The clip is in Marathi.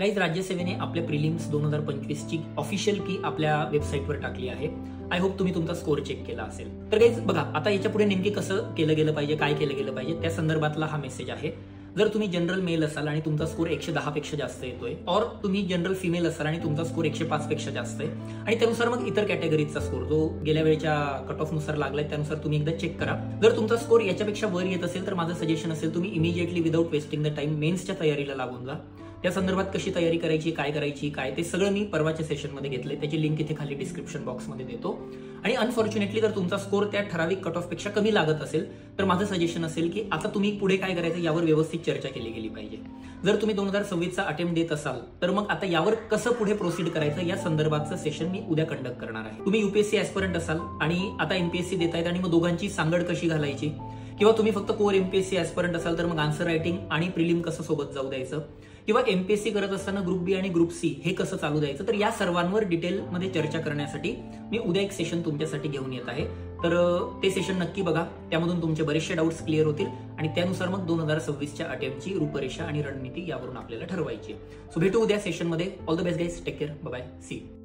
गाईज, राज्यसेवेने आपल्या प्रिलिम्स 2025 ची ऑफिशियल की आपल्या वेबसाईटवर टाकली आहे. आय होप तुम्ही तुमचा स्कोर चेक केला असेल. तर गाईज बघा, आता याच्या पुढे नेमकी कसं केलं गेलं पाहिजे, काय केलं गेलं पाहिजे त्या संदर्भातला हा मेसेज आहे. जर तुम्ही जनरल मेल असाल आणि तुमचा स्कोर 110 पेक्षा जास्त येतोय, और तुम्ही जनरल फिमेल असाल आणि तुमचा स्कोर 105 पेक्षा जास्त आहे, आणि त्यानुसार मग इतर कॅटेगरीचा स्कोर जो गेल्या वेळेच्या कट ऑफ नुसार लागलाय त्यानुसार तुम्ही एकदा चेक करा. जर तुमचा स्कोर याच्यापेक्षा वर येत असेल तर माझं सजेशन असेल तुम्ही immediately without wasting the time मेन्सच्या तयारीला लागून जा. त्या संदर्भात कशी तयारी करायची, काय करायची, काय ते सगळं मी परवाच्या सेशनमध्ये घेतलंय. त्याची लिंक इथे खाली डिस्क्रिप्शन बॉक्समध्ये देतो. आणि अनफॉर्च्युनेटली जर तुमचा स्कोर त्या ठराविक कट ऑफ पेक्षा कमी लागत असेल तर माझं सजेशन असेल की आता तुम्ही पुढे काय करायचं यावर व्यवस्थित चर्चा केली गेली पाहिजे. जर तुम्ही 2026चा अटेम्प्ट देत असाल तर मग आता यावर कसं पुढे प्रोसीड करायचं या संदर्भातचं सेशन मी उद्या कंडक्ट करणार आहे. तुम्ही युपीएससी ऍस्पिरंट असाल आणि आता एमपीएससी देतायत आणि मग दोघांची सांगड कशी घालायची, किंवा तुम्ही फक्त कोर एमपीएससी ऍस्पिरंट असाल तर मग आन्सर रायटिंग आणि प्रिलिम कसं सोबत जाऊ द्यायचं, किंवा एमपीएससी करत असताना ग्रुप बी आणि ग्रुप सी हे कसं चालू द्यायचं, तर या सर्वांवर डिटेलमध्ये चर्चा करण्यासाठी मी उद्या एक सेशन तुमच्यासाठी घेऊन येत आहे. तर ते सेशन नक्की बघा. त्यामधून तुमचे बरेचसे डाऊट्स क्लिअर होतील आणि त्यानुसार मग 2026च्या अटेम्प्टची रूपरेषा आणि रणनीती यावरून आपल्याला ठरवायची. सो भेटू उद्या सेशनमध्ये. All the best guys, take care, bye bye, see you.